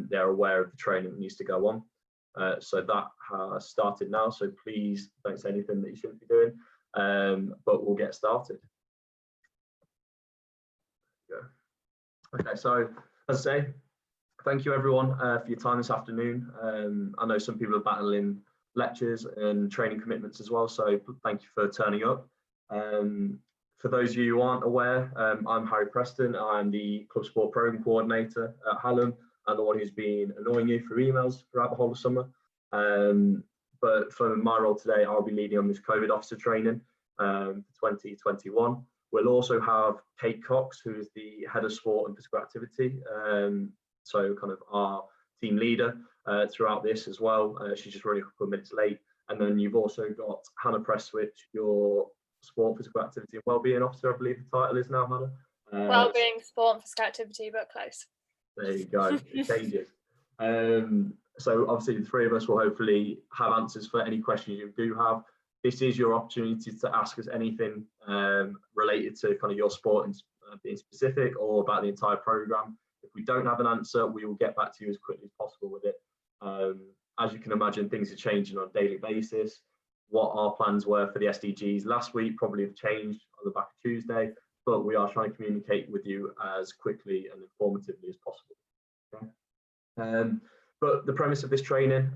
they're aware of the training that needs to go on. So that has started now, so please don't say anything that you shouldn't be doing, but we'll get started. Okay, so as I say, thank you everyone for your time this afternoon. I know some people are battling lectures and training commitments as well, so thank you for turning up. For those of you who aren't aware, I'm Harry Preston. I'm the Club Sport Program Coordinator at Hallam, and the one who's been annoying you through emails throughout the whole of summer. But for my role today, I'll be leading on this COVID officer training for 2021. We'll also have Kate Cox, who is the Head of Sport and Physical Activity, so kind of our team leader throughout this as well. She's just running a couple of minutes late. And then you've also got Hannah Presswich, your Sport, Physical Activity and Wellbeing Officer, I believe the title is now, Hannah. Wellbeing, Sport and Physical Activity, but close. There you go, it changes. So obviously the three of us will hopefully have answers for any questions you do have. This is your opportunity to ask us anything related to kind of your sport and being specific, or about the entire program. If we don't have an answer, we will get back to you as quickly as possible with it. As you can imagine, things are changing on a daily basis. What our plans were for the SDGs last week probably have changed on the back of Tuesday, but we are trying to communicate with you as quickly and informatively as possible. Okay? But the premise of this training,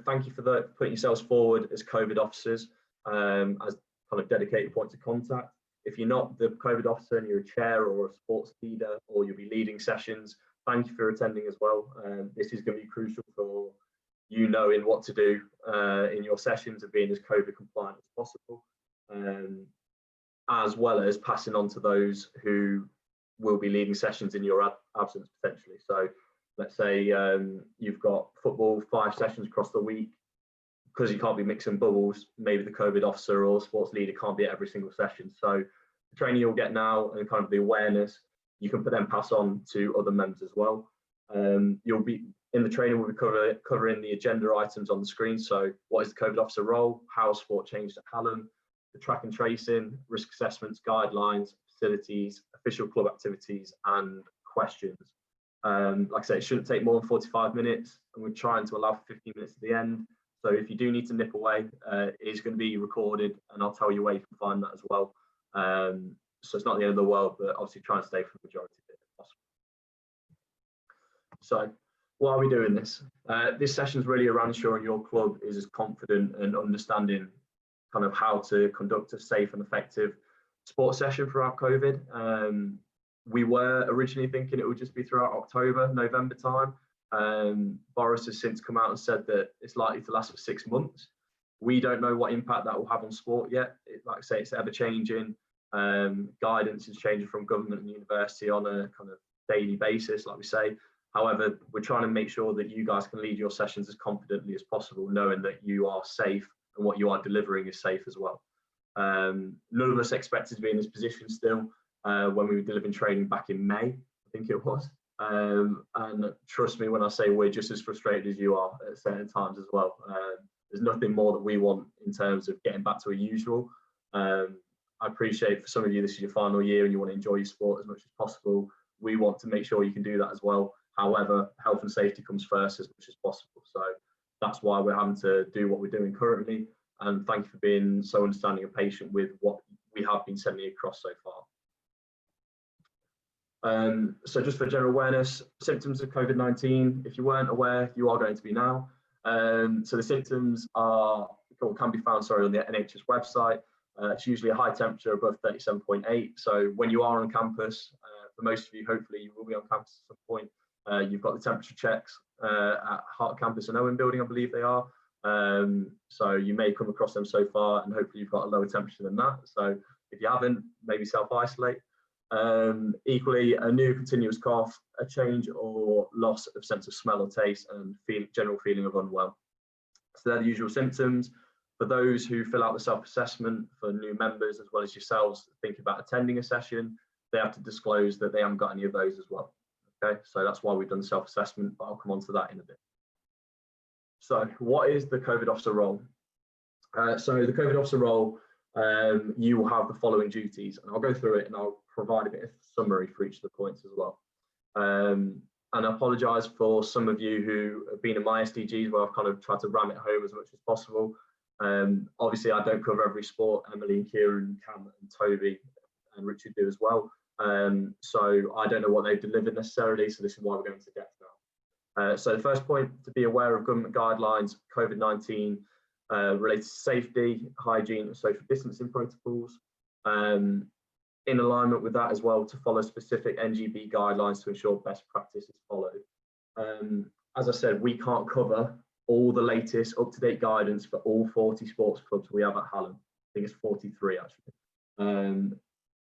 thank you for putting yourselves forward as COVID officers, as kind of dedicated points of contact. If you're not the COVID officer and you're a chair or a sports leader, or you'll be leading sessions, thank you for attending as well. This is going to be crucial for you knowing what to do in your sessions and being as COVID compliant as possible, as well as passing on to those who will be leading sessions in your absence potentially. So let's say you've got football 5 sessions across the week. Because you can't be mixing bubbles, maybe the COVID officer or sports leader can't be at every single session. So the training you'll get now and kind of the awareness, you can then pass on to other members as well. You'll be in the training, we'll be covering the agenda items on the screen. So what is the COVID officer role? How has sport changed at Hallam? The track and tracing, risk assessments, guidelines, facilities, official club activities, and questions. Like I say, it shouldn't take more than 45 minutes, and we're trying to allow for 15 minutes at the end. So if you do need to nip away, it is going to be recorded, and I'll tell you where you can find that as well. So it's not the end of the world, but obviously try and stay for the majority of it if possible. So why are we doing this? This session is really around ensuring your club is as confident and understanding kind of how to conduct a safe and effective sports session throughout COVID. We were originally thinking it would just be throughout October, November time. Boris has since come out and said that it's likely to last for 6 months. We don't know what impact that will have on sport yet. Like I say, it's ever changing. Guidance is changing from government and university on a kind of daily basis, like we say. However, we're trying to make sure that you guys can lead your sessions as confidently as possible, knowing that you are safe and what you are delivering is safe as well. None of us expected to be in this position still when we were delivering training back in May, I think it was. And trust me when I say we're just as frustrated as you are at certain times as well. There's nothing more that we want in terms of getting back to a usual. I appreciate for some of you this is your final year and you want to enjoy your sport as much as possible. We want to make sure you can do that as well. However, health and safety comes first as much as possible. So that's why we're having to do what we're doing currently. And thank you for being so understanding and patient with what we have been sending across so far. So just for general awareness, symptoms of COVID-19, if you weren't aware, you are going to be now. So the symptoms can be found on the NHS website. It's usually a high temperature above 37.8. So when you are on campus, for most of you, hopefully you will be on campus at some point. You've got the temperature checks at Hart Campus and Owen Building, I believe they are. So you may come across them so far, and hopefully you've got a lower temperature than that. So if you haven't, maybe self-isolate. Equally, a new continuous cough, a change or loss of sense of smell or taste, and general feeling of unwell. So they're the usual symptoms. For those who fill out the self-assessment, for new members as well as yourselves thinking about attending a session, they have to disclose that they haven't got any of those as well. Okay, so that's why we've done the self-assessment, but I'll come on to that in a bit. So what is the COVID officer role? So the COVID officer role, you will have the following duties, and I'll go through it and I'll provide a bit of summary for each of the points as well. And I apologise for some of you who have been in my SDGs where I've kind of tried to ram it home as much as possible. Obviously, I don't cover every sport. Emily, and Kieran, Cam and Toby and Richard do as well. So I don't know what they've delivered necessarily. So this is why we're going to depth now. So the first point, to be aware of government guidelines, COVID-19 related to safety, hygiene and social distancing protocols. In alignment with that as well, to follow specific NGB guidelines to ensure best practice is followed. As I said, we can't cover all the latest up-to-date guidance for all 40 sports clubs we have at Hallam. I think it's 43 actually.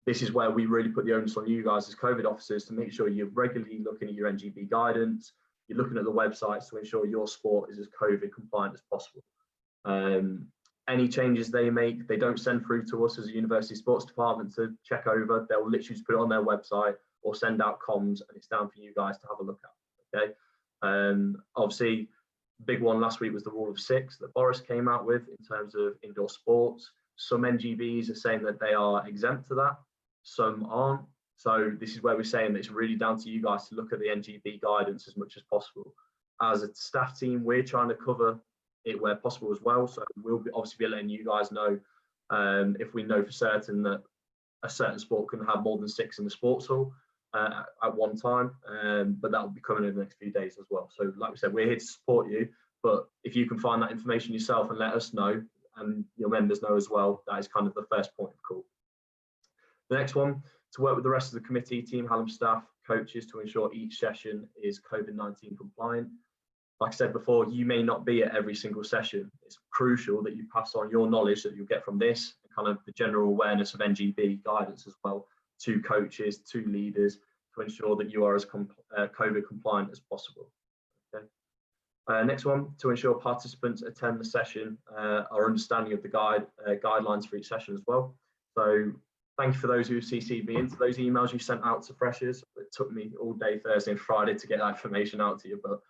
This is where we really put the onus on you guys as COVID officers to make sure you're regularly looking at your NGB guidance, you're looking at the websites to ensure your sport is as COVID compliant as possible. Any changes they make, they don't send through to us as a university sports department to check over. They'll literally just put it on their website or send out comms, and it's down for you guys to have a look at. Okay. Obviously, big one last week was the rule of 6 that Boris came out with in terms of indoor sports. Some NGBs are saying that they are exempt to that, some aren't. So this is where we're saying that it's really down to you guys to look at the NGB guidance as much as possible. As a staff team, we're trying to cover it where possible as well. So we'll obviously be letting you guys know if we know for certain that a certain sport can have more than 6 in the sports hall at one time, but that will be coming in the next few days as well. So like we said, we're here to support you, but if you can find that information yourself and let us know, and your members know as well, that is kind of the first point of call. The next one, to work with the rest of the committee, Team Hallam staff, coaches, to ensure each session is COVID-19 compliant. Like I said before, you may not be at every single session. It's crucial that you pass on your knowledge that you'll get from this, and kind of the general awareness of NGB guidance as well, to coaches, to leaders, to ensure that you are as COVID compliant as possible. Okay. Next one, to ensure participants attend the session are understanding of the guidelines for each session as well. So thank you for those who CC'd me into those emails you sent out to freshers. It took me all day Thursday and Friday to get that information out to you, but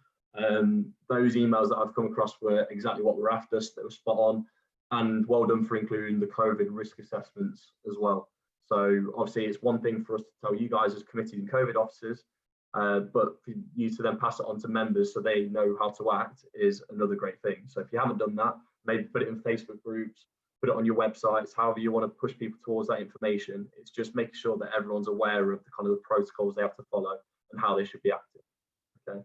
those emails that I've come across were exactly what we're after, so they were spot on, and well done for including the COVID risk assessments as well. So obviously it's one thing for us to tell you guys as committee and COVID officers, but for you to then pass it on to members so they know how to act is another great thing. So if you haven't done that, maybe put it in Facebook groups, put it on your websites, however you want to push people towards that information. It's just making sure that everyone's aware of the kind of the protocols they have to follow and how they should be acting. Okay.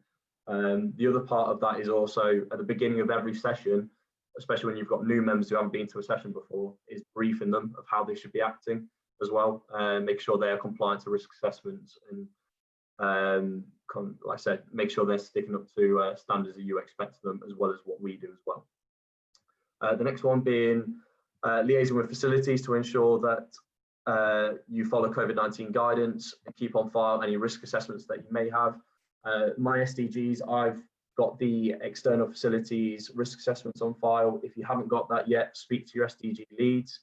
The other part of that is also at the beginning of every session, especially when you've got new members who haven't been to a session before, is briefing them of how they should be acting as well, and make sure they are compliant to risk assessments, and like I said, make sure they're sticking up to standards that you expect of them, as well as what we do as well. The next one being liaising with facilities to ensure that you follow COVID-19 guidance and keep on file any risk assessments that you may have. My SDGs, I've got the external facilities risk assessments on file. If you haven't got that yet, speak to your SDG leads.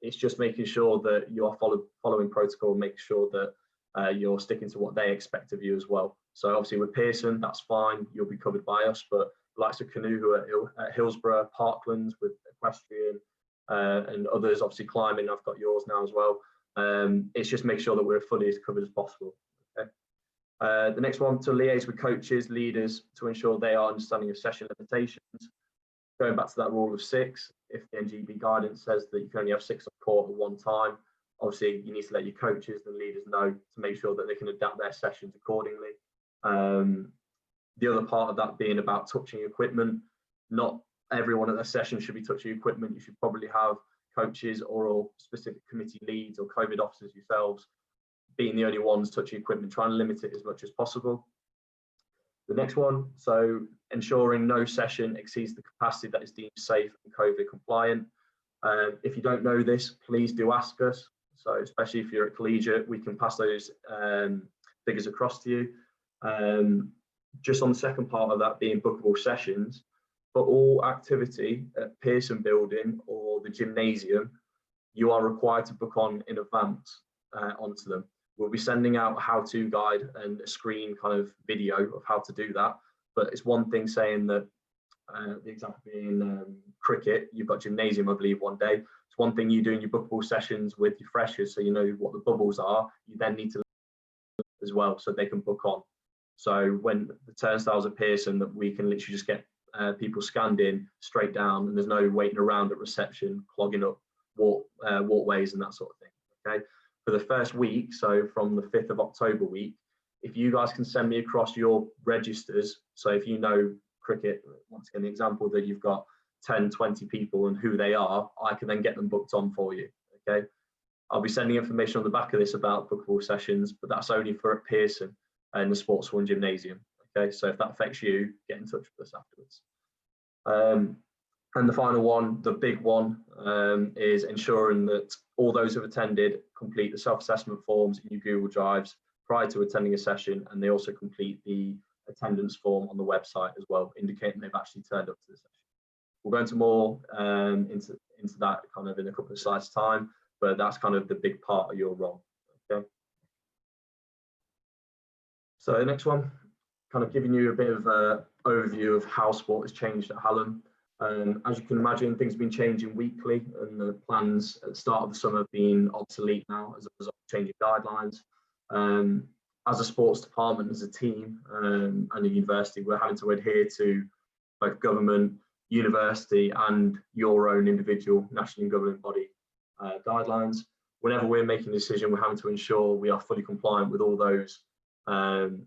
It's just making sure that you are following protocol, make sure that you're sticking to what they expect of you as well. So obviously with Pearson, that's fine, you'll be covered by us, but the likes of Canoe who are at Hillsborough, Parklands with equestrian, and others, obviously climbing, I've got yours now as well. It's just make sure that we're fully as covered as possible. Okay. The next one, to liaise with coaches, leaders, to ensure they are understanding of session limitations. Going back to that rule of 6, if the NGB guidance says that you can only have 6 on court at one time, obviously you need to let your coaches and leaders know to make sure that they can adapt their sessions accordingly. The other part of that being about touching equipment. Not everyone at their session should be touching equipment. You should probably have coaches or specific committee leads or COVID officers yourselves being the only ones touching equipment, trying to limit it as much as possible. The next one, so ensuring no session exceeds the capacity that is deemed safe and COVID compliant. If you don't know this, please do ask us. So especially if you're at collegiate, we can pass those figures across to you. Just on the second part of that being bookable sessions, for all activity at Pearson Building or the gymnasium, you are required to book on in advance onto them. We'll be sending out a how-to guide and a screen kind of video of how to do that. But it's one thing saying that, the example being cricket, you've got gymnasium, I believe, one day. It's one thing you doing your bookable sessions with your freshers, so you know what the bubbles are. You then need to as well, so they can book on. So when the turnstiles at Pearson, that we can literally just get people scanned in straight down, and there's no waiting around at reception, clogging up walkways and that sort of thing. Okay, for the first week, so from the 5th of October week, if you guys can send me across your registers, so if you know cricket, once again the example that you've got 10, 20 people and who they are, I can then get them booked on for you. Okay, I'll be sending information on the back of this about bookable sessions, but that's only for at Pearson and the Sports One Gymnasium. Okay, so if that affects you, get in touch with us afterwards. And the final one, the big one, is ensuring that all those who have attended complete the self-assessment forms in your Google Drives prior to attending a session, and they also complete the attendance form on the website as well, indicating they've actually turned up to the session. We'll go into more into that kind of in a couple of slides' time, but that's kind of the big part of your role. Okay. So the next one, kind of giving you a bit of an overview of how sport has changed at Hallam. As you can imagine, things have been changing weekly, and the plans at the start of the summer have been obsolete now as a result of changing guidelines. As a sports department, as a team, and a university, we're having to adhere to both government, university, and your own individual national governing body guidelines. Whenever we're making a decision, we're having to ensure we are fully compliant with all those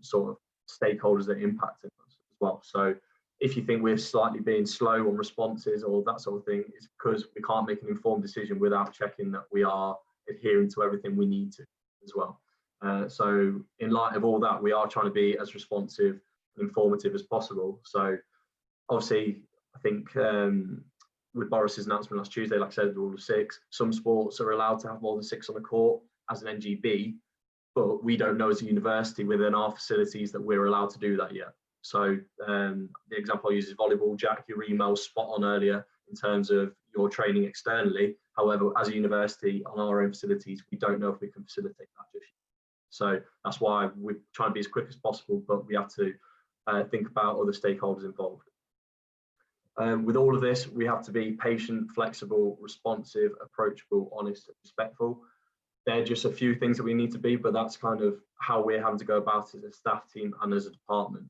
sort of stakeholders that are impacting us as well. So if you think we're slightly being slow on responses or that sort of thing, it's because we can't make an informed decision without checking that we are adhering to everything we need to as well. So in light of all that, we are trying to be as responsive and informative as possible. So obviously, I think with Boris's announcement last Tuesday, like I said, the rule of 6, some sports are allowed to have more than 6 on the court as an NGB, but we don't know as a university within our facilities that we're allowed to do that yet. So the example I use is volleyball. Jack, your email was spot on earlier in terms of your training externally. However, as a university on our own facilities, we don't know if we can facilitate that just yet. So that's why we're trying to be as quick as possible, but we have to think about other stakeholders involved. With all of this, we have to be patient, flexible, responsive, approachable, honest, and respectful. They're just a few things that we need to be, but that's kind of how we're having to go about as a staff team and as a department.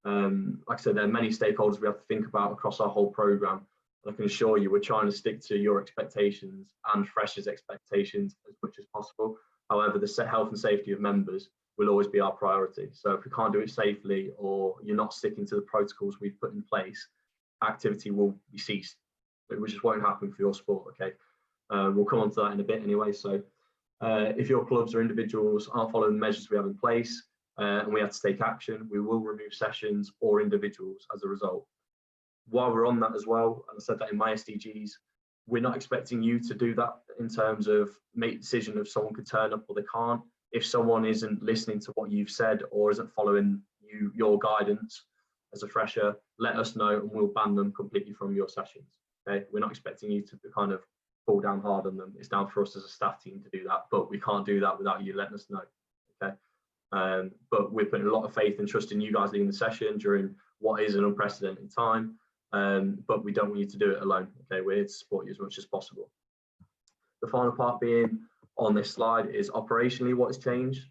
Like I said, there are many stakeholders we have to think about across our whole programme. I can assure you we're trying to stick to your expectations and freshers' expectations as much as possible. However, the health and safety of members will always be our priority. So if we can't do it safely, or you're not sticking to the protocols we've put in place, activity will be ceased. It just won't happen for your sport, okay? We'll come on to that in a bit anyway. So if your clubs or individuals aren't following the measures we have in place, and we have to take action, we will remove sessions or individuals as a result. While we're on that as well, and I said that in my SDGs, we're not expecting you to do that in terms of make a decision if someone could turn up or they can't. If someone isn't listening to what you've said or isn't following your guidance as a fresher, let us know and we'll ban them completely from your sessions. Okay, we're not expecting you to kind of fall down hard on them. It's down for us as a staff team to do that, but we can't do that without you letting us know. Okay, but we're putting a lot of faith and trust in you guys leading the session during what is an unprecedented time. But we don't want you to do it alone. Okay, we're here to support you as much as possible. The final part being on this slide is operationally what has changed.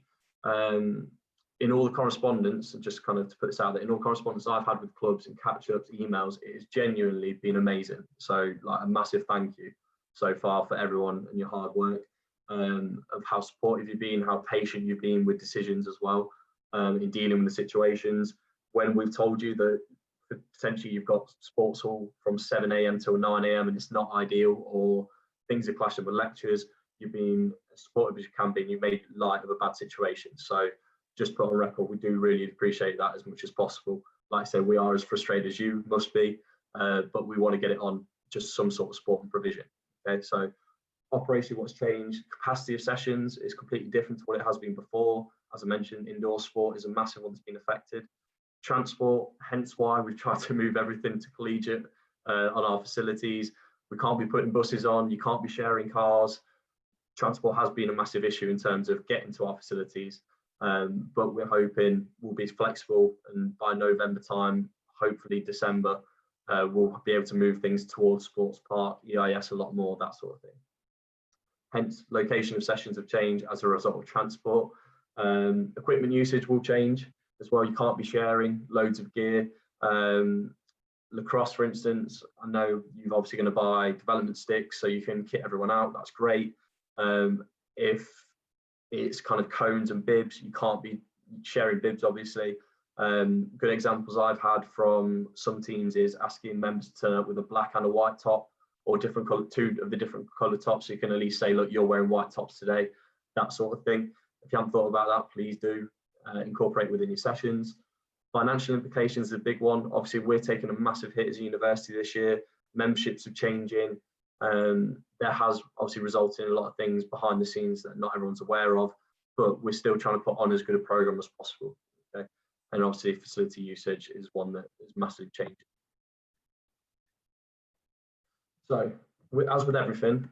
In all the correspondence, and just kind of to put this out there, in all correspondence I've had with clubs and catch-ups, emails, it has genuinely been amazing. So like a massive thank you so far for everyone and your hard work, of how supportive you've been, how patient you've been with decisions as well, in dealing with the situations. When we've told you that potentially you've got sports hall from 7 a.m. till 9 a.m. and it's not ideal, or things are clashing with lectures, you've been as supportive as you can be, and you've made light of a bad situation. So just put on record, we do really appreciate that as much as possible. Like I said, we are as frustrated as you must be, but we want to get it on just some sort of sport and provision. Okay, so operationally what's changed, capacity of sessions is completely different to what it has been before. As I mentioned, indoor sport is a massive one that's been affected. Transport, hence why we've tried to move everything to collegiate on our facilities. We can't be putting buses on, you can't be sharing cars. Transport has been a massive issue in terms of getting to our facilities, but we're hoping we'll be flexible, and by November time, hopefully December, we'll be able to move things towards sports park, EIS a lot more, that sort of thing. Hence, location of sessions have changed as a result of transport. Equipment usage will change. as well. You can't be sharing loads of gear. Lacrosse, for instance, I know you're obviously going to buy development sticks so you can kit everyone out. That's great. If it's kind of cones and bibs, you can't be sharing bibs, obviously. Good examples I've had from some teams is asking members to turn up with a black and a white top, or different color, two of the different color tops, so you can at least say, look, you're wearing white tops today, that sort of thing. If you haven't thought about that, please do incorporate within your sessions. Financial implications is a big one. Obviously, we're taking a massive hit as a university this year. Memberships are changing. That has obviously resulted in a lot of things behind the scenes that not everyone's aware of, but we're still trying to put on as good a program as possible. Okay, and obviously facility usage is one that is massively changing. So, as with everything,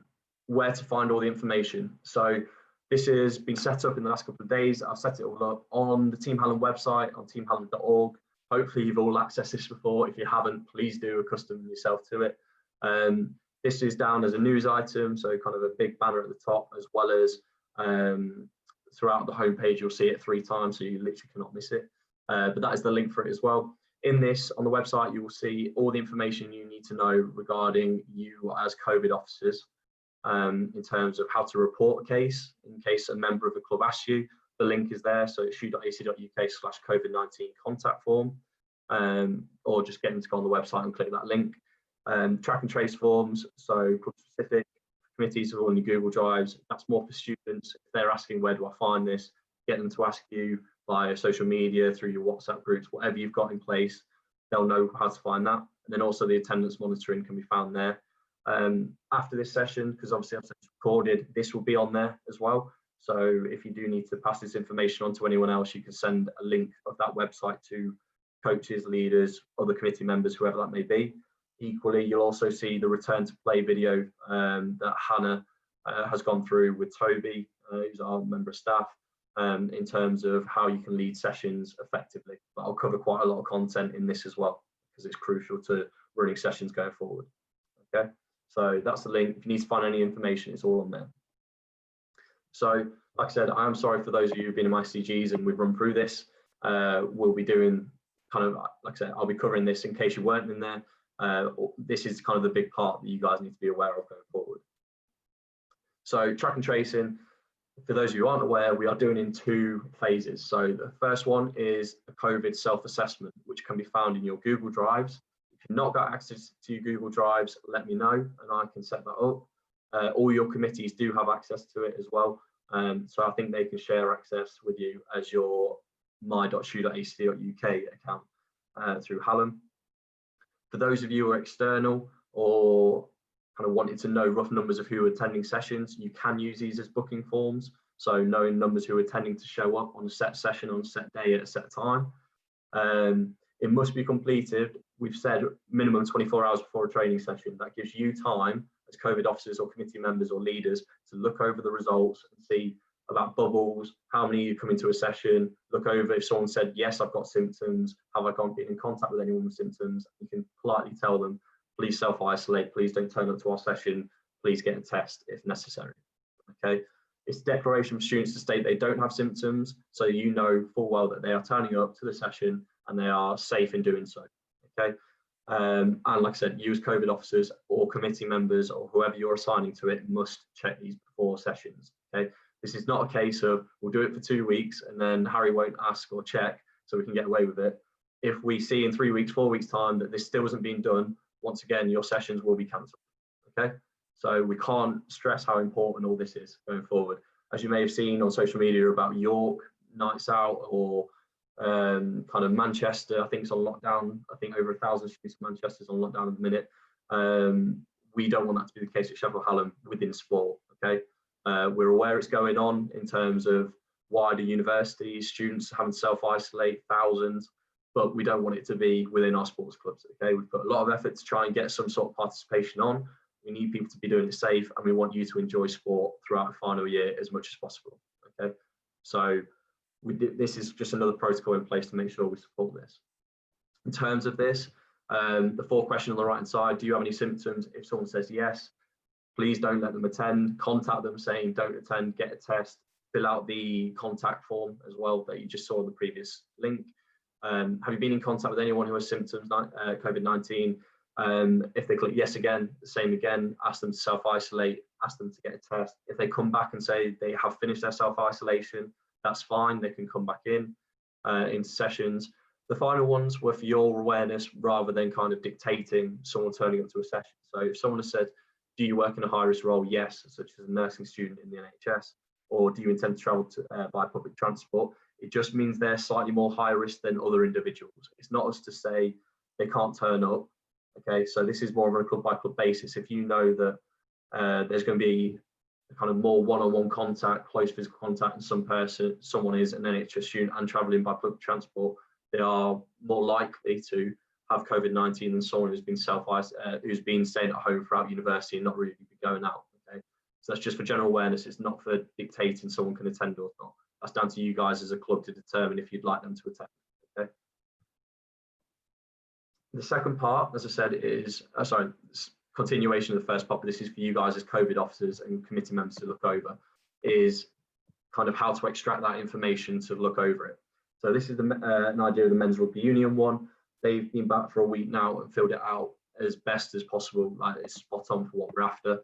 where to find all the information. So this has been set up in the last couple of days. I've set it all up on the Team Hallam website, on teamhallam.org. Hopefully you've all accessed this before. If you haven't, please do accustom yourself to it. This is down as a news item, so kind of a big banner at the top, as well as throughout the homepage, you'll see it 3 times, so you literally cannot miss it. But that is the link for it as well. In this, on the website, you will see all the information you need to know regarding you as COVID officers. In terms of how to report a case in case a member of the club asks you. The link is there, so it's shu.ac.uk/COVID-19 contact form, or just get them to go on the website and click that link. Track and trace forms, so club specific committees are all in your Google Drives. That's more for students. If they're asking, where do I find this, get them to ask you via social media, through your WhatsApp groups, whatever you've got in place, they'll know how to find that. And then also the attendance monitoring can be found there. After this session, because obviously it's recorded, this will be on there as well. So if you do need to pass this information on to anyone else, you can send a link of that website to coaches, leaders, other committee members, whoever that may be. Equally, you'll also see the return to play video that Hannah has gone through with Toby, who's our member of staff, in terms of how you can lead sessions effectively. But I'll cover quite a lot of content in this as well, because it's crucial to running sessions going forward. Okay. So that's the link. If you need to find any information, it's all on there. So, like I said, I am sorry for those of you who've been in my CGs and we've run through this. We'll be doing kind of, like I said, I'll be covering this in case you weren't in there. This is kind of the big part that you guys need to be aware of going forward. So, track and tracing, for those of you who aren't aware, we are doing in 2 phases. So, the first one is a COVID self-assessment, which can be found in your Google Drives. If you've not got access to your Google Drives, let me know and I can set that up. All your committees do have access to it as well. So I think they can share access with you as your my.shu.ac.uk account through Hallam. For those of you who are external or kind of wanting to know rough numbers of who are attending sessions, you can use these as booking forms. So knowing numbers who are attending to show up on a set session on a set day at a set time. It must be completed. We've said minimum 24 hours before a training session. That gives you time as COVID officers or committee members or leaders to look over the results and see about bubbles, how many you come into a session, look over if someone said, yes, I've got symptoms, have I gone in contact with anyone with symptoms? You can politely tell them, please self-isolate, please don't turn up to our session, please get a test if necessary. Okay, it's a declaration for students to state they don't have symptoms, so you know full well that they are turning up to the session and they are safe in doing so. Okay, and like I said, you as COVID officers or committee members or whoever you're assigning to it must check these before sessions. Okay, this is not a case of we'll do it for 2 weeks and then Harry won't ask or check so we can get away with it. If we see in 3 weeks, 4 weeks time that this still isn't being done, once again, your sessions will be cancelled. Okay, so we can't stress how important all this is going forward. As you may have seen on social media about York nights out or kind of Manchester, I think it's on lockdown. I think over 1,000 students in Manchester is on lockdown at the minute. We don't want that to be the case at Sheffield Hallam within sport. Okay, we're aware it's going on in terms of wider universities, students having to self-isolate, thousands, but we don't want it to be within our sports clubs. Okay, we've put a lot of effort to try and get some sort of participation on. We need people to be doing it safe, and we want you to enjoy sport throughout the final year as much as possible. Okay, so this is just another protocol in place to make sure we support this. In terms of this, the 4th question on the right hand side, do you have any symptoms? If someone says yes, please don't let them attend. Contact them saying don't attend, get a test, fill out the contact form as well that you just saw in the previous link. Have you been in contact with anyone who has symptoms COVID-19? If they click yes again, the same again, ask them to self-isolate, ask them to get a test. If they come back and say they have finished their self-isolation, that's fine, they can come back into sessions. The final ones were for your awareness rather than kind of dictating someone turning up to a session. So if someone has said, do you work in a high-risk role? Yes, such as a nursing student in the NHS, or do you intend to travel by public transport? It just means they're slightly more high risk than other individuals. It's not as to say they can't turn up. Okay, so this is more of a club by club basis. If you know that there's going to be a kind of more one-on-one contact, close physical contact, and someone is an NHS student and travelling by public transport, they are more likely to have COVID-19 than someone who's been staying at home throughout university and not really going out. Okay, so that's just for general awareness. It's not for dictating someone can attend or not. That's down to you guys as a club to determine if you'd like them to attend. Okay. The second part, as I said, is continuation of the first part, but this is for you guys as COVID officers and committee members to look over, is kind of how to extract that information to look over it. So this is an idea of the Men's Rugby Union one. They've been back for a week now and filled it out as best as possible. Like, it's spot on for what we're after.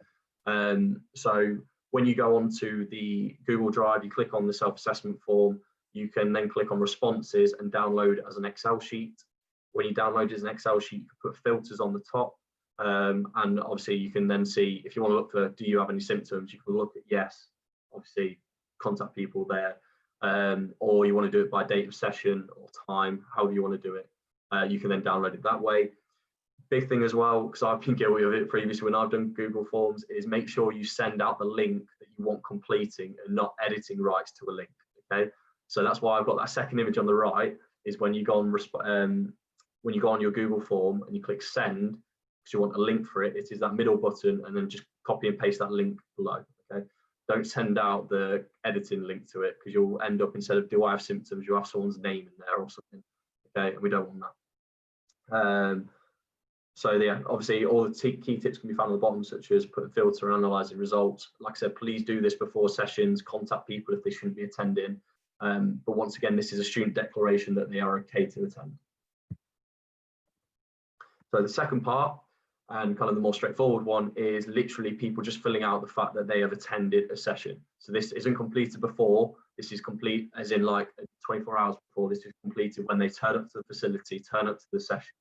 So when you go onto the Google Drive, you click on the self-assessment form, you can then click on responses and download it as an Excel sheet. When you download it as an Excel sheet, you can put filters on the top. And obviously you can then see, if you want to look for, do you have any symptoms? You can look at yes, obviously contact people there. Or you want to do it by date of session or time, however you want to do it. You can then download it that way. Big thing as well, because I've been guilty of it previously when I've done Google Forms, is make sure you send out the link that you want completing and not editing rights to a link. Okay, so that's why I've got that second image on the right. Is when you go on your Google form and you click send, because you want a link for it. It is that middle button, and then just copy and paste that link below. Okay, don't send out the editing link to it, because you'll end up, instead of do I have symptoms, you have someone's name in there or something. Okay, and we don't want that. So yeah, obviously all the key tips can be found at the bottom, such as put a filter and analysing results. Like I said, please do this before sessions, contact people if they shouldn't be attending. But once again, this is a student declaration that they are okay to attend. So the second part, and kind of the more straightforward one, is literally people just filling out the fact that they have attended a session. So this isn't completed before, this is complete as in like 24 hours before. This is completed when they turn up to the facility, turn up to the session.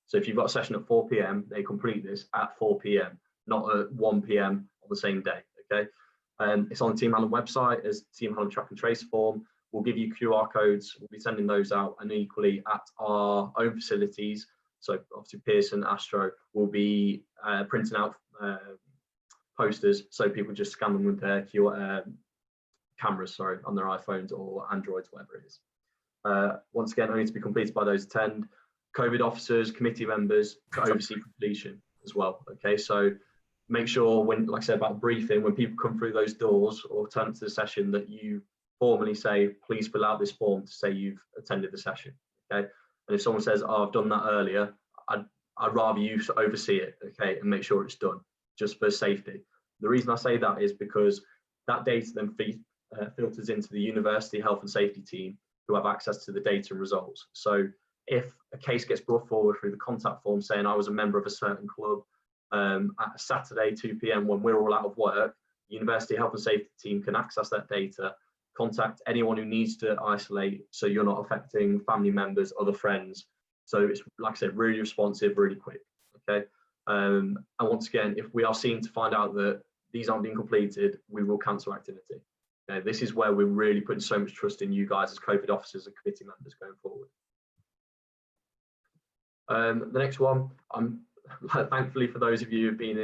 So if you've got a session at 4 p.m, they complete this at 4 p.m, not at 1 p.m. on the same day. Okay, it's on the Team Hallam website as Team Hallam track and trace form. We'll give you QR codes, we'll be sending those out, and equally at our own facilities. So obviously Pearson, Astro will be printing out posters, so people just scan them with their cameras, on their iPhones or Androids, whatever it is. Once again, only to be completed by those attend. COVID officers, committee members to oversee completion as well. Okay, so make sure when, like I said about briefing, when people come through those doors or turn up to the session, that you formally say, please fill out this form to say you've attended the session. Okay, and if someone says, oh, I've done that earlier, I'd rather you oversee it, okay, and make sure it's done, just for safety. The reason I say that is because that data then filters into the university health and safety team, who have access to the data and results. So if a case gets brought forward through the contact form saying I was a member of a certain club at Saturday 2 p.m. when we're all out of work, the university health and safety team can access that data, contact anyone who needs to isolate, so you're not affecting family members, other friends. So it's, like I said, really responsive, really quick. Okay, and once again, if we are seen to find out that these aren't being completed, we will cancel activity. Okay, this is where we're really putting so much trust in you guys as COVID officers and committee members going forward. The next one, I'm thankfully for those of you who've been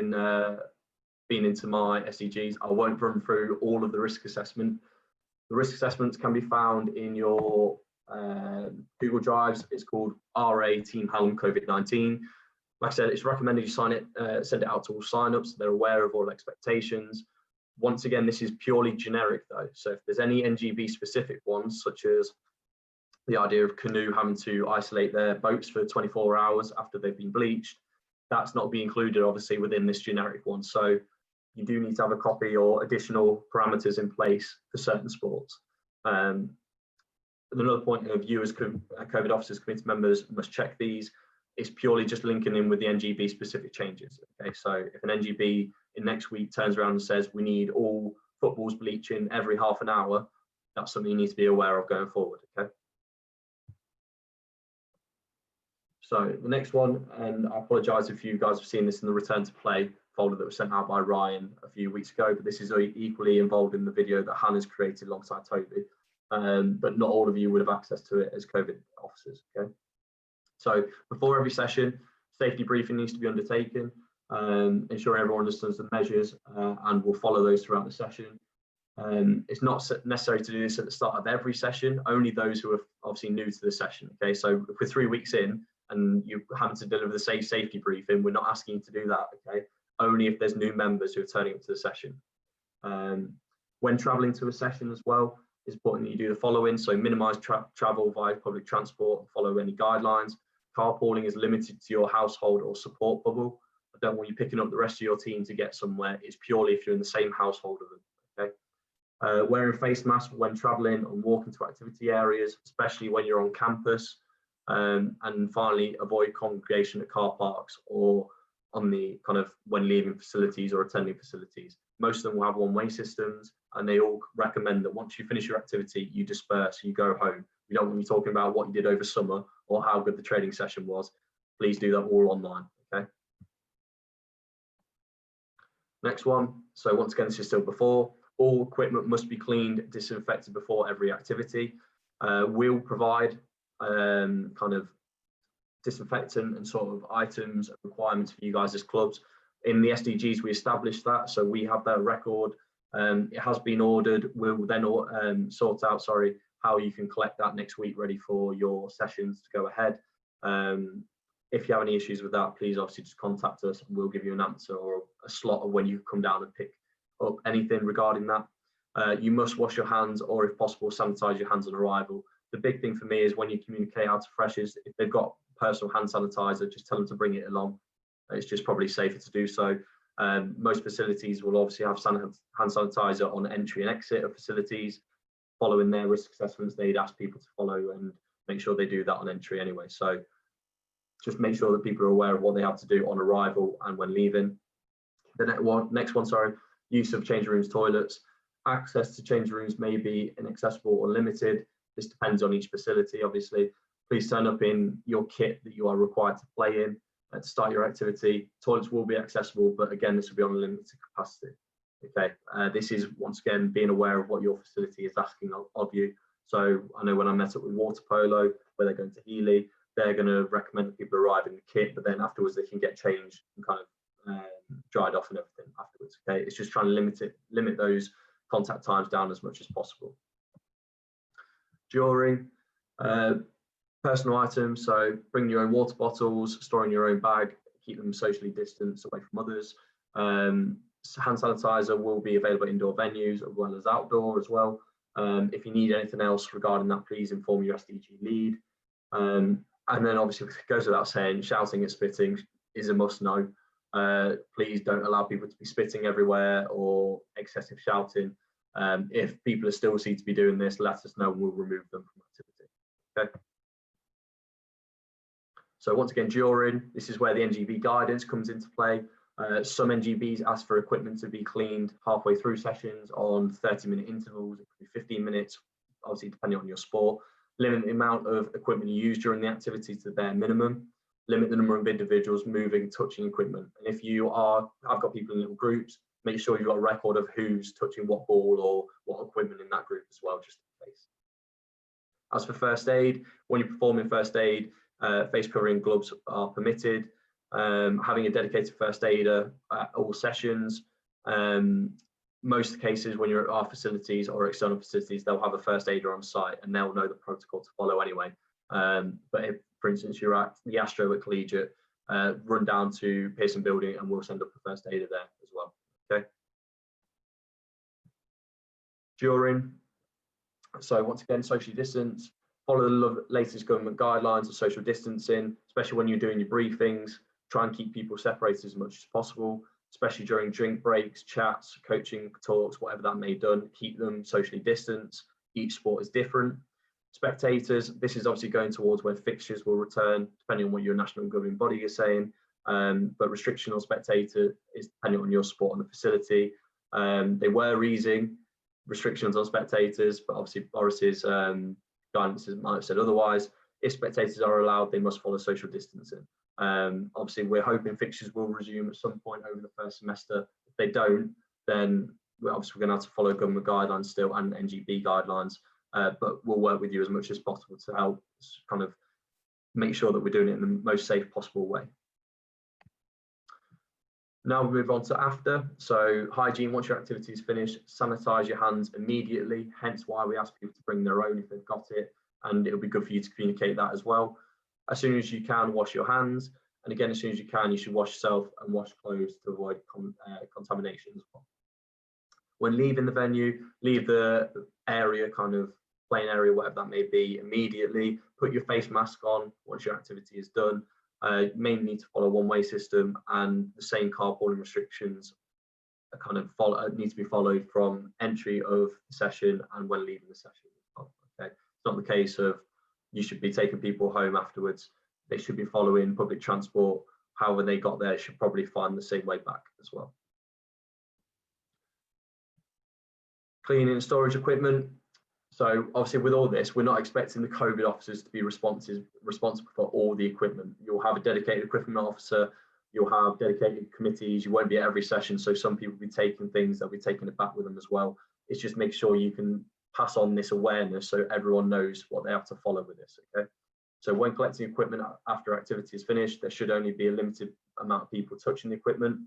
into my SEGs, I won't run through all of the risk assessment. The risk assessments can be found in your Google Drives. It's called RA Team Hallam COVID-19. Like I said, it's recommended you sign it, send it out to all sign-ups. They're aware of all expectations. Once again, this is purely generic though. So if there's any NGB specific ones, such as the idea of Canoe having to isolate their boats for 24 hours after they've been bleached, that's not being included obviously within this generic one. So you do need to have a copy or additional parameters in place for certain sports. another point of you as COVID officers, committee members must check these. It's purely just linking in with the NGB specific changes. Okay, so if an NGB in next week turns around and says we need all footballs bleaching every half an hour, that's something you need to be aware of going forward. Okay. So the next one, and I apologise if you guys have seen this in the return to play folder that was sent out by Ryan a few weeks ago, but this is equally involved in the video that Hannah's created alongside Toby, but not all of you would have access to it as COVID officers. Okay. So before every session, safety briefing needs to be undertaken, ensuring everyone understands the measures and will follow those throughout the session. It's not necessary to do this at the start of every session, only those who are obviously new to the session. Okay, so if we're 3 weeks in and you happen to deliver the safety briefing, we're not asking you to do that. Okay, only if there's new members who are turning up to the session. When traveling to a session as well, it's important that you do the following. So minimize travel via public transport and follow any guidelines. Carpooling is limited to your household or support bubble. I don't want you picking up the rest of your team to get somewhere. It's purely if you're in the same household of them. Okay. Wearing face masks when traveling and walking to activity areas, especially when you're on campus. And finally, avoid congregation at car parks or on the kind of when leaving facilities or attending facilities. Most of them will have one-way systems, and they all recommend that once you finish your activity, you disperse, you go home. We don't want you talking about what you did over summer or how good the training session was. Please do that all online. Okay. Next one. So once again, this is still before. All equipment must be cleaned, disinfected before every activity. We'll provide kind of disinfectant and sort of items and requirements for you guys as clubs. In the SDGs, we established that, so we have that record. It has been ordered. We'll then sort out, how you can collect that next week, ready for your sessions to go ahead. If you have any issues with that, please obviously just contact us and we'll give you an answer or a slot of when you come down and pick up anything regarding that. You must wash your hands, or if possible, sanitize your hands on arrival. The big thing for me is when you communicate out to freshers, if they've got personal hand sanitizer, just tell them to bring it along. It's just probably safer to do so. Most facilities will obviously have hand sanitizer on entry and exit of facilities. Following their risk assessments, they'd ask people to follow and make sure they do that on entry anyway. So just make sure that people are aware of what they have to do on arrival and when leaving. The next one, use of change rooms, toilets. Access to change rooms may be inaccessible or limited. This depends on each facility, obviously. Please turn up in your kit that you are required to play in to start your activity. Toilets will be accessible, but again, this will be on a limited capacity. Okay, this is once again being aware of what your facility is asking of you. So I know when I met up with water polo, where they're going to Healy, they're going to recommend that people arrive in the kit, but then afterwards they can get changed and kind of dried off and everything afterwards. Okay, it's just trying to limit those contact times down as much as possible. During personal items, so bring your own water bottles, store in your own bag, keep them socially distanced away from others. Hand sanitizer will be available at indoor venues as well as outdoor as well. If you need anything else regarding that, please inform your SDG lead. And then obviously it goes without saying, shouting and spitting is a must know. Please don't allow people to be spitting everywhere or excessive shouting. If people are still seen to be doing this, let us know and we'll remove them from activity. Okay. So once again, this is where the NGB guidance comes into play. Some NGBs ask for equipment to be cleaned halfway through sessions on 30-minute intervals, it could be 15 minutes, obviously depending on your sport. Limit the amount of equipment you use during the activity to their minimum. Limit the number of individuals moving, touching equipment. And if I've got people in little groups, make sure you've got a record of who's touching what ball or what equipment in that group as well, just in case. As for first aid, when you're performing first aid, face covering gloves are permitted. Having a dedicated first aider at all sessions. Most cases when you're at our facilities or external facilities, they'll have a first aider on site and they'll know the protocol to follow anyway. But if, for instance, you're at the Astro at Collegiate, run down to Pearson Building and we'll send up a first aider there as well. Okay. During, so once again, socially distance, follow the latest government guidelines of social distancing, especially when you're doing your briefings. Try and keep people separated as much as possible, especially during drink breaks, chats, coaching talks, whatever that may be done. Keep them socially distanced. Each sport is different. Spectators, this is obviously going towards where fixtures will return, depending on what your national governing body is saying. But restriction on spectator is depending on your sport and the facility. They were easing restrictions on spectators, but obviously Boris's guidance might have said otherwise. If spectators are allowed, they must follow social distancing. Obviously, we're hoping fixtures will resume at some point over the first semester. If they don't, then we're obviously going to have to follow government guidelines still and NGB guidelines. But we'll work with you as much as possible to help kind of make sure that we're doing it in the most safe possible way. Now we move on to after. So hygiene, once your activity is finished, sanitize your hands immediately, hence why we ask people to bring their own if they've got it, and it'll be good for you to communicate that as well. As soon as you can, wash your hands, and again, as soon as you can, you should wash yourself and wash clothes to avoid contamination as well. When leaving the venue, leave the area, kind of plain area, whatever that may be, immediately. Put your face mask on once your activity is done. You may need to follow a one-way system, and the same carpooling restrictions are kind of need to be followed from entry of the session and when leaving the session. Okay, it's not the case of you should be taking people home afterwards. They should be following public transport. However they got there, should probably find the same way back as well. Cleaning and storage equipment. So obviously with all this, we're not expecting the COVID officers to be responsible for all the equipment. You'll have a dedicated equipment officer, you'll have dedicated committees, you won't be at every session. So some people will be taking things, they'll be taking it back with them as well. It's just make sure you can pass on this awareness so everyone knows what they have to follow with this, okay? So when collecting equipment after activity is finished, there should only be a limited amount of people touching the equipment.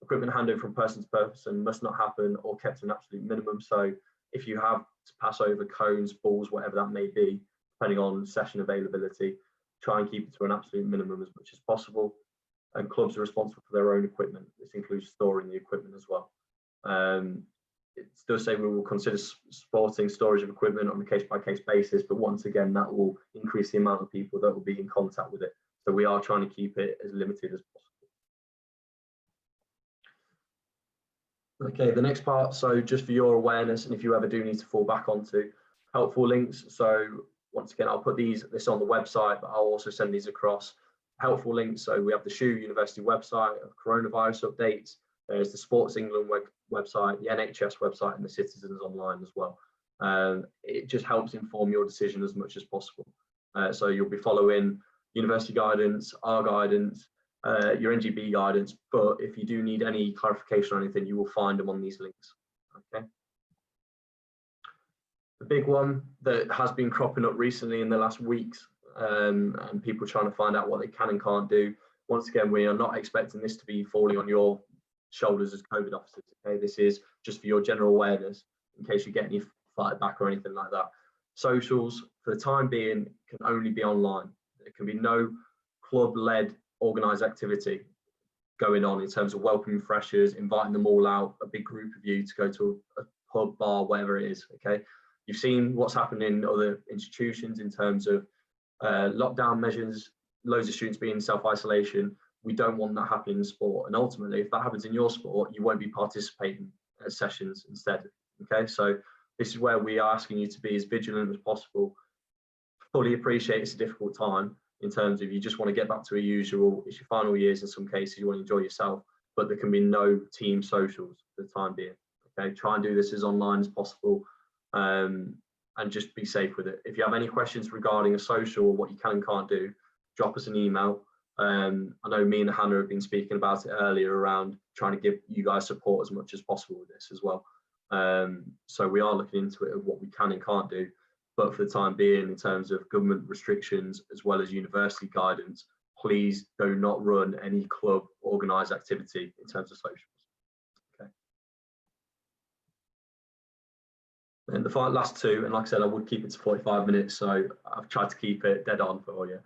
Equipment handover from person to person must not happen or kept to an absolute minimum. So if you have to pass over cones, balls, whatever that may be, depending on session availability, try and keep it to an absolute minimum as much as possible. And clubs are responsible for their own equipment. This includes storing the equipment as well. It does say we will consider supporting storage of equipment on a case-by-case basis, but once again, that will increase the amount of people that will be in contact with it. So we are trying to keep it as limited as possible. Okay, the next part, so just for your awareness, and if you ever do need to fall back onto helpful links. So once again, I'll put this on the website, but I'll also send these across. Helpful links, so we have the SHU University website of coronavirus updates. There's the Sports England website, the NHS website, and the Citizens Online as well. It just helps inform your decision as much as possible. So you'll be following university guidance, our guidance, your NGB guidance, but if you do need any clarification or anything, you will find them on these links. Okay. The big one that has been cropping up recently in the last weeks, and people trying to find out what they can and can't do. Once again, we are not expecting this to be falling on your shoulders as COVID officers. Okay, this is just for your general awareness in case you get any fight back or anything like that. Socials, for the time being, can only be online. There can be no club-led organised activity going on in terms of welcoming freshers, inviting them all out, a big group of you to go to a pub, bar, whatever it is. Okay, you've seen what's happened in other institutions in terms of lockdown measures, loads of students being in self-isolation. We don't want that happening in sport, and ultimately if that happens in your sport, you won't be participating at sessions instead. Okay, so this is where we are asking you to be as vigilant as possible. Fully appreciate it's a difficult time in terms of you just want to get back to a usual, it's your final years in some cases, you want to enjoy yourself, but there can be no team socials for the time being. Okay, try and do this as online as possible, and just be safe with it. If you have any questions regarding a social or what you can and can't do, drop us an email. I know me and Hannah have been speaking about it earlier around trying to give you guys support as much as possible with this as well. So we are looking into it of what we can and can't do, but for the time being, in terms of government restrictions as well as university guidance, please do not run any club organised activity in terms of socials. Okay. And the last two, and like I said, I would keep it to 45 minutes, so I've tried to keep it dead on for you.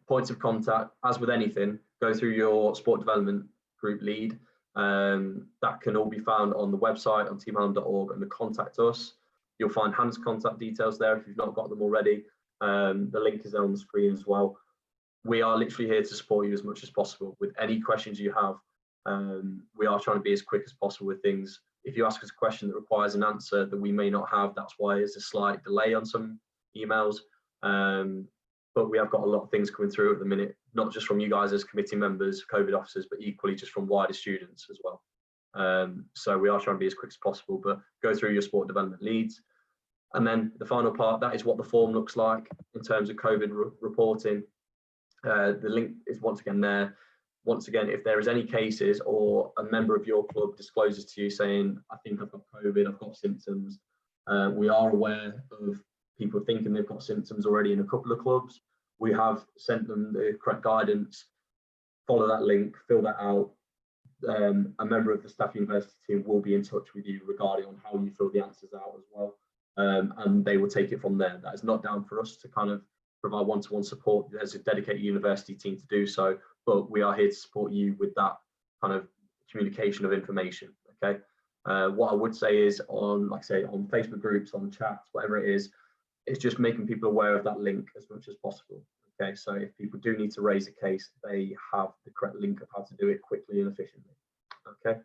Points of contact, as with anything, go through your sport development group lead. That can all be found on the website on teamhallam.org and the contact us. You'll find Hannah's contact details there if you've not got them already. The link is there on the screen as well. We are literally here to support you as much as possible with any questions you have. We are trying to be as quick as possible with things. If you ask us a question that requires an answer that we may not have, that's why there's a slight delay on some emails. But we have got a lot of things coming through at the minute, not just from you guys as committee members, COVID officers, but equally just from wider students as well. So we are trying to be as quick as possible, but go through your sport development leads. And then the final part, that is what the form looks like in terms of COVID reporting. The link is once again there. Once again, if there is any cases or a member of your club discloses to you saying, I think I've got COVID, I've got symptoms, we are aware of people thinking they've got symptoms already in a couple of clubs. We have sent them the correct guidance. Follow that link, fill that out. A member of the staff university team will be in touch with you regarding on how you fill the answers out as well. And they will take it from there. That is not down for us to kind of provide one-to-one support. There's a dedicated university team to do so, but we are here to support you with that kind of communication of information. Okay. What I would say is on, like I say, on Facebook groups, on chats, whatever it is, it's just making people aware of that link as much as possible. Okay, so if people do need to raise a case, they have the correct link of how to do it quickly and efficiently. Okay.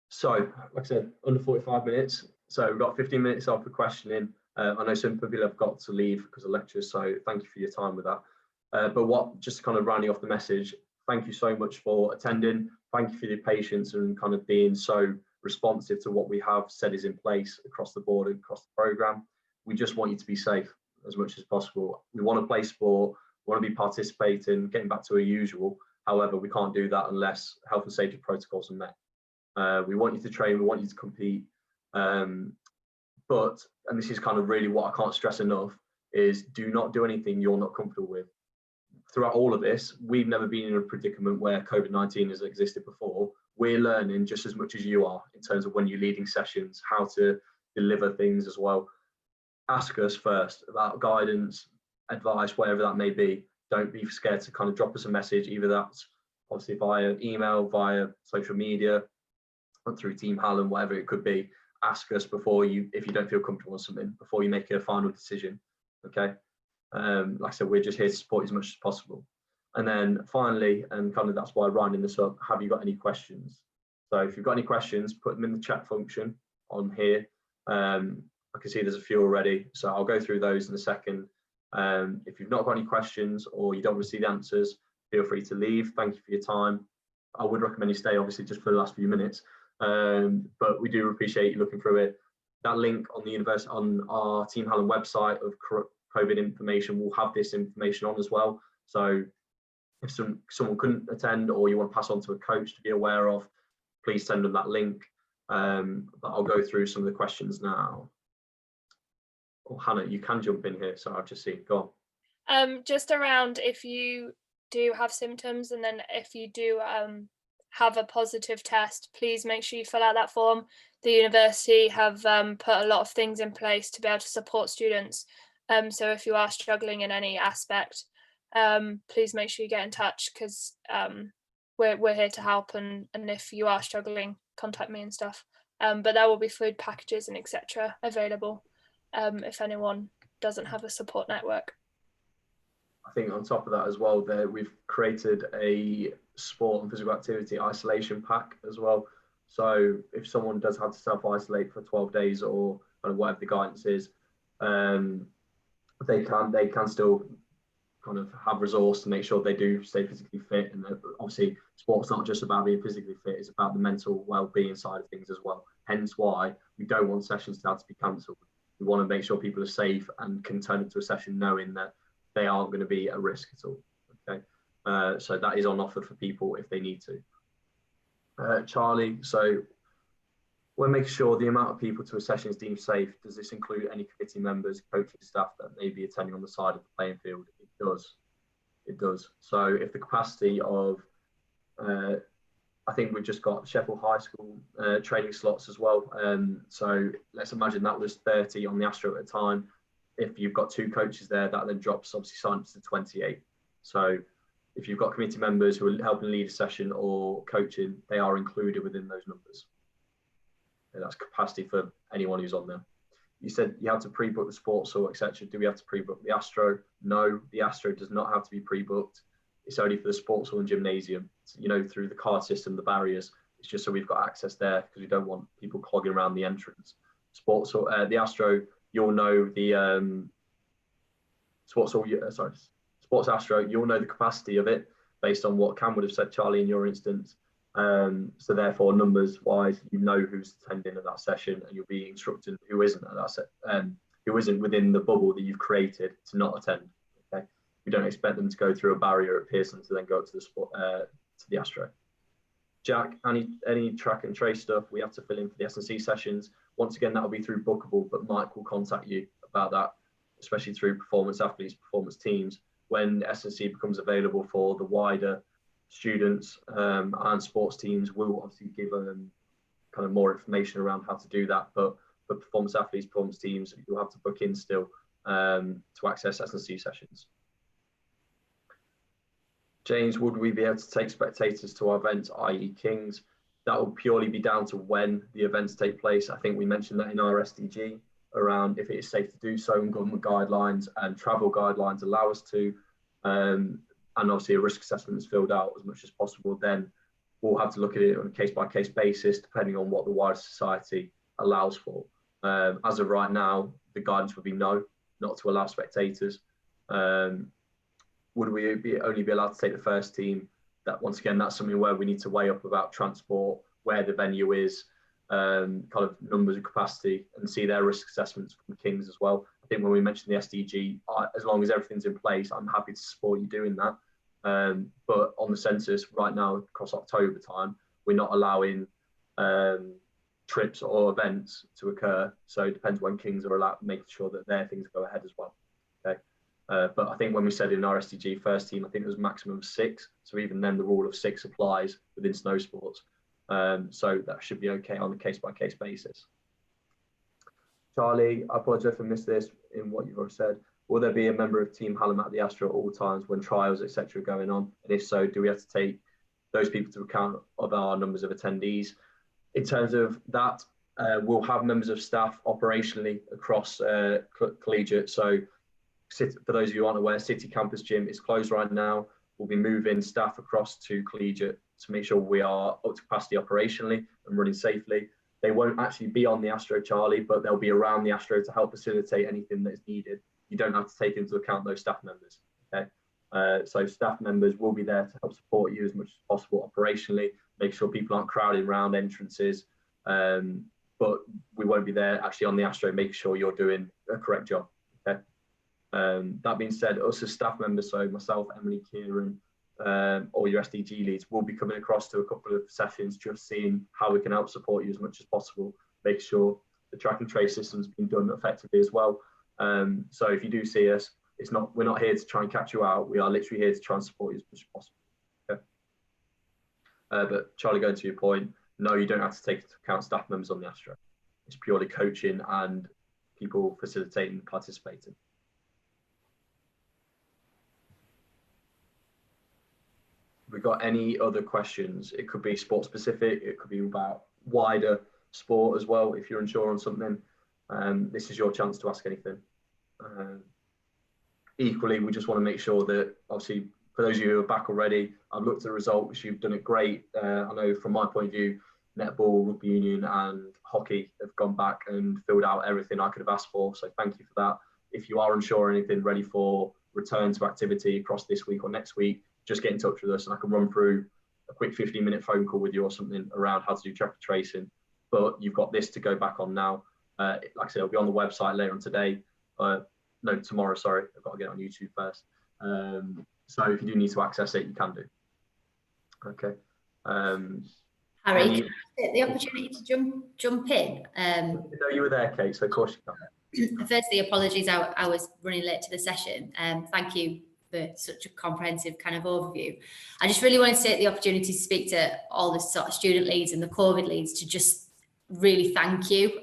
So, like I said, under 45 minutes. So we've got 15 minutes off for questioning. I know some people have got to leave because of lectures, so thank you for your time with that. But just kind of rounding off the message, thank you so much for attending. Thank you for your patience and kind of being so responsive to what we have said is in place across the board and across the programme. We just want you to be safe as much as possible. We want to play sport, we want to be participating, getting back to a usual. However, we can't do that unless health and safety protocols are met. We want you to train, we want you to compete. But, and this is kind of really what I can't stress enough, is do not do anything you're not comfortable with. Throughout all of this, we've never been in a predicament where COVID-19 has existed before. We're learning just as much as you are in terms of when you're leading sessions, how to deliver things as well. Ask us first about guidance, advice, whatever that may be. Don't be scared to kind of drop us a message, either that's obviously via email, via social media, or through Team Hallam, whatever it could be. Ask us before you, if you don't feel comfortable with something, before you make a final decision. Okay. Like I said, we're just here to support you as much as possible. And then finally, and kind of that's why I'm rounding this up, have you got any questions? So if you've got any questions, put them in the chat function on here. I can see there's a few already, so I'll go through those in a second. If you've not got any questions or you don't receive the answers, feel free to leave. Thank you for your time. I would recommend you stay, obviously, just for the last few minutes. But we do appreciate you looking through it. That link on the university, on our Team Hallam website of COVID information, will have this information on as well. So if someone couldn't attend or you want to pass on to a coach to be aware of, please send them that link. But I'll go through some of the questions now. Oh, Hannah, you can jump in here. So I've just seen, go on. Just around if you do have symptoms, and then if you do have a positive test, please make sure you fill out that form. The university have put a lot of things in place to be able to support students. So if you are struggling in any aspect, please make sure you get in touch, because we're here to help, and if you are struggling, contact me and stuff. But there will be food packages and etc. available if anyone doesn't have a support network. I think on top of that as well, we've created a sport and physical activity isolation pack as well. So if someone does have to self-isolate for 12 days or whatever the guidance is, they can still kind of have resource to make sure they do stay physically fit. And obviously sport's not just about being physically fit, it's about the mental well-being side of things as well. Hence why we don't want sessions to have to be cancelled. We want to make sure people are safe and can turn into a session knowing that they aren't going to be at risk at all. Okay, so that is on offer for people if they need to. Charlie, so we're making sure the amount of people to a session is deemed safe. Does this include any committee members, coaching staff that may be attending on the side of the playing field? It does. It does. So if the capacity of, I think we've just got Sheffield High School training slots as well. So let's imagine that was 30 on the Astro at a time. If you've got 2 coaches there, that then drops obviously sign-ups to 28. So if you've got committee members who are helping lead a session or coaching, they are included within those numbers. And that's capacity for anyone who's on there. You said you have to pre-book the sports or etc. Do we have to pre-book the Astro? No, the Astro does not have to be pre-booked. It's only for the sports hall and gymnasium, through the card system, the barriers. It's just so we've got access there, because we don't want people clogging around the entrance. Sports hall, the Astro, you'll know the Sports Astro, you'll know the capacity of it based on what Cam would have said, Charlie, in your instance. So therefore, numbers wise, you know who's attending at that session, and you'll be instructing who isn't at that who isn't within the bubble that you've created to not attend. Okay, we don't expect them to go through a barrier at Pearson to then go up to the Astro. Jack, any track and trace stuff we have to fill in for the S&C sessions? Once again, that'll be through Bookable, but Mike will contact you about that, especially through performance athletes, performance teams. When S&C becomes available for the wider students and sports teams, we'll obviously give kind of more information around how to do that. But for performance athletes, performance teams, you'll have to book in still to access S&C sessions. James, would we be able to take spectators to our events, i.e. Kings? That will purely be down to when the events take place. I think we mentioned that in our SDG around if it is safe to do so, and government guidelines and travel guidelines allow us to, and obviously a risk assessment is filled out as much as possible, then we'll have to look at it on a case-by-case basis, depending on what the wider society allows for. As of right now, the guidance would be no, not to allow spectators. Would we only be allowed to take the first team? That once again, that's something where we need to weigh up about transport, where the venue is, kind of numbers and capacity, and see their risk assessments from Kings as well. I think when we mentioned the SDG, as long as everything's in place, I'm happy to support you doing that. But on the census right now, across October time, we're not allowing trips or events to occur. So it depends when Kings are allowed, making sure that their things go ahead as well. Okay. But I think when we said in our SDG first team, I think it was maximum of 6. So even then, the rule of 6 applies within snow sports. So that should be okay on a case-by-case basis. Charlie, I apologize if I missed this in what you've already said. Will there be a member of Team Hallam at the Astro at all times when trials, etc., are going on? And if so, do we have to take those people to account of our numbers of attendees? In terms of that, we'll have members of staff operationally across collegiate. So for those of you who aren't aware, City Campus Gym is closed right now. We'll be moving staff across to collegiate to make sure we are up to capacity operationally and running safely. They won't actually be on the Astro, Charlie, but they'll be around the Astro to help facilitate anything that is needed. You don't have to take into account those staff members. Okay, so staff members will be there to help support you as much as possible operationally, make sure people aren't crowding around entrances, but we won't be there actually on the Astro, making sure you're doing a correct job. Okay. That being said, us as staff members, so myself, Emily, Kieran, all your SDG leads, will be coming across to a couple of sessions, just seeing how we can help support you as much as possible, make sure the track and trace system's been done effectively as well. So if you do see us, we're not here to try and catch you out. We are literally here to try and support you as much as possible. Okay. But Charlie, going to your point, no, you don't have to take into account staff members on the Astro. It's purely coaching and people facilitating, participating. Have we got any other questions? It could be sport specific, it could be about wider sport as well. If you're unsure on something, this is your chance to ask anything. Equally, we just want to make sure that, obviously, for those of you who are back already, I've looked at the results, you've done it great. I know from my point of view, netball, rugby union and hockey have gone back and filled out everything I could have asked for. So thank you for that. If you are unsure or anything, ready for return to activity across this week or next week, just get in touch with us and I can run through a quick 15-minute phone call with you or something around how to do track and tracing. But you've got this to go back on now. Like I said, it'll be on the website later on today. No, tomorrow, sorry. I've got to get it on YouTube first. So if you do need to access it, you can do. Okay. Harry, can I take the opportunity to jump in? I didn't know you were there, Kate, so of course you can. Firstly, apologies, I was running late to the session. Thank you for such a comprehensive kind of overview. I just really wanted to take the opportunity to speak to all the sort of student leads and the COVID leads to just really thank you.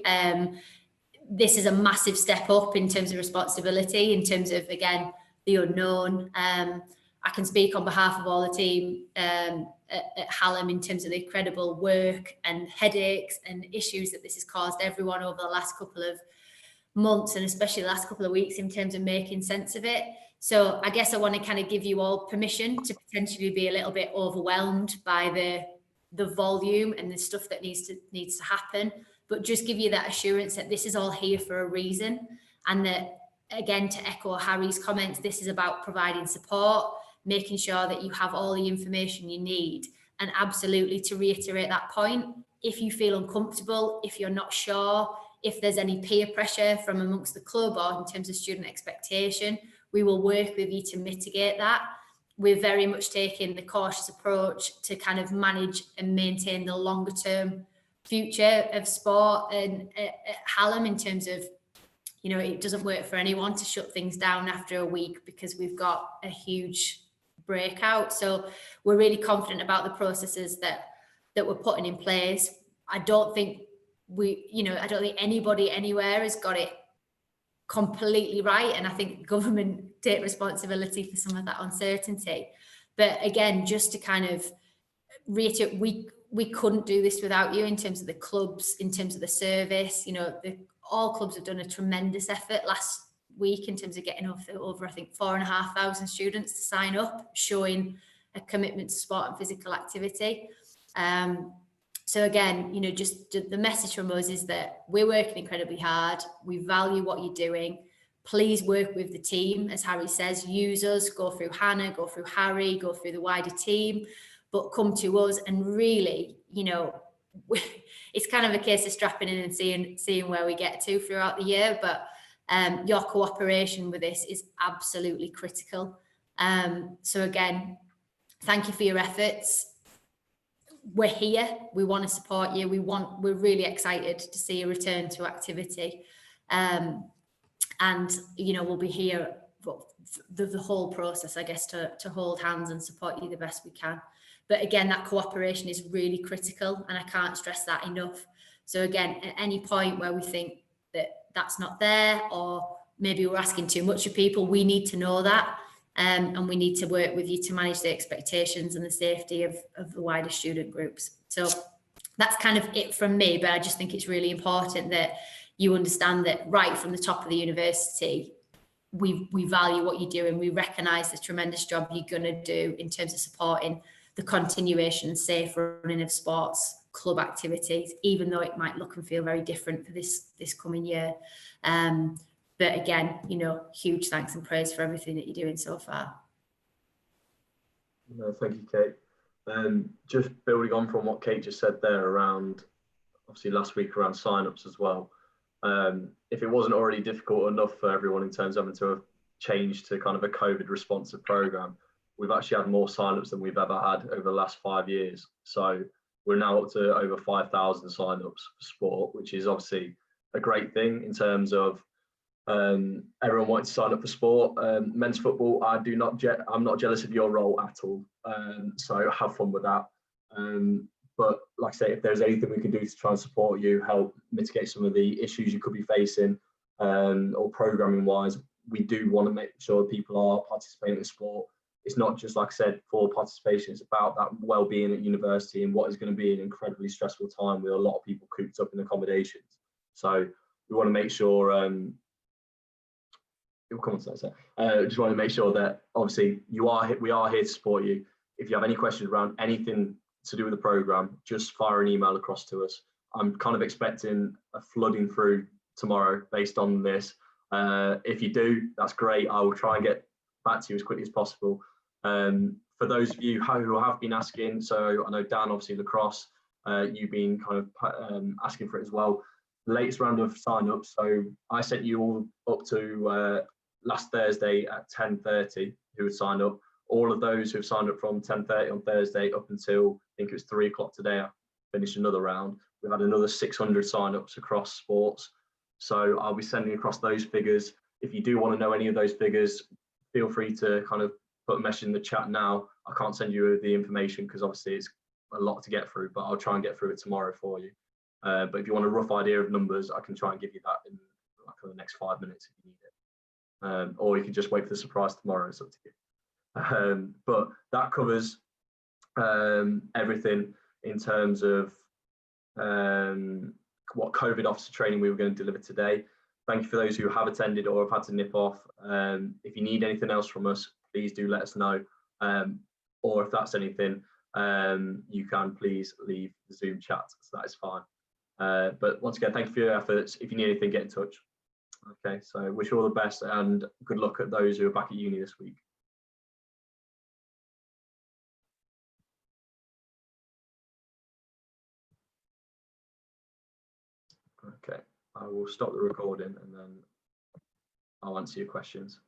This is a massive step up in terms of responsibility, in terms of, again, the unknown. I can speak on behalf of all the team at Hallam in terms of the incredible work and headaches and issues that this has caused everyone over the last couple of months, and especially the last couple of weeks, in terms of making sense of it. So I guess I want to kind of give you all permission to potentially be a little bit overwhelmed by the volume and the stuff that needs to happen. but just give you that assurance that this is all here for a reason, and that, again, to echo Harry's comments, this is about providing support, making sure that you have all the information you need. And absolutely, to reiterate that point, if you feel uncomfortable, if you're not sure, if there's any peer pressure from amongst the club or in terms of student expectation, we will work with you to mitigate that. We're very much taking the cautious approach to kind of manage and maintain the longer term future of sport and at Hallam, in terms of, you know, it doesn't work for anyone to shut things down after a week because we've got a huge breakout. So we're really confident about the processes that we're putting in place. I don't think anybody anywhere has got it completely right, and I think government take responsibility for some of that uncertainty. But again, just to kind of reiterate, we couldn't do this without you, in terms of the clubs, in terms of the service. You know, all clubs have done a tremendous effort last week in terms of getting over I think 4,500 students to sign up, showing a commitment to sport and physical activity. So again, you know, just the message from us is that we're working incredibly hard. We value what you're doing. Please work with the team. As Harry says, use us, go through Hannah, go through Harry, go through the wider team, but come to us. And really, you know, it's kind of a case of strapping in and seeing where we get to throughout the year. But your cooperation with this is absolutely critical. So again, thank you for your efforts. We're here. We want to support you. We're really excited to see a return to activity. And, you know, we'll be here for the whole process, I guess, to hold hands and support you the best we can. But again, that cooperation is really critical, and I can't stress that enough. So again, at any point where we think that that's not there, or maybe we're asking too much of people, we need to know that. And we need to work with you to manage the expectations and the safety of the wider student groups. So that's kind of it from me, but I just think it's really important that you understand that right from the top of the university, we value what you do, and we recognise the tremendous job you're going to do in terms of supporting the continuation and safe running of sports club activities, even though it might look and feel very different for this coming year. But again, you know, huge thanks and praise for everything that you're doing so far. No, thank you, Kate. Just building on from what Kate just said there around, obviously last week around sign-ups as well. If it wasn't already difficult enough for everyone in terms of having to have changed to kind of a COVID responsive program, we've actually had more sign-ups than we've ever had over the last 5 years. So we're now up to over 5,000 sign-ups for sport, which is obviously a great thing in terms of everyone wanting to sign up for sport. Men's football, I'm not jealous of your role at all. So have fun with that. But like I say, if there's anything we can do to try and support you, help mitigate some of the issues you could be facing, or programming wise, we do want to make sure people are participating in sport. It's not just, like I said, for participation, it's about that well-being at university and what is going to be an incredibly stressful time with a lot of people cooped up in accommodations. So we want to make sure just want to make sure that obviously we are here to support you. If you have any questions around anything to do with the program, just fire an email across to us. I'm kind of expecting a flooding through tomorrow based on this. If you do, that's great. I will try and get back to you as quickly as possible. For those of you who have been asking, so I know Dan, obviously lacrosse, you've been kind of asking for it as well. The latest round of sign-ups, so I sent you all up to last Thursday at 10:30 who would sign up. All of those who have signed up from 10:30 on Thursday up until I think it was 3 o'clock today, I finished another round. We've had another 600 sign-ups across sports. So I'll be sending across those figures. If you do want to know any of those figures, feel free to kind of put a message in the chat now. I can't send you the information because obviously it's a lot to get through, but I'll try and get through it tomorrow for you. But if you want a rough idea of numbers, I can try and give you that in like the next 5 minutes if you need it. Or you can just wait for the surprise tomorrow, it's up to you. But that covers everything in terms of what COVID officer training we were going to deliver today. Thank you for those who have attended or have had to nip off. If you need anything else from us, please do let us know. Or if that's anything, you can please leave the Zoom chat, so that is fine. But once again, thank you for your efforts. If you need anything, get in touch. Okay, so wish you all the best and good luck at those who are back at uni this week. Okay, I will stop the recording and then I'll answer your questions.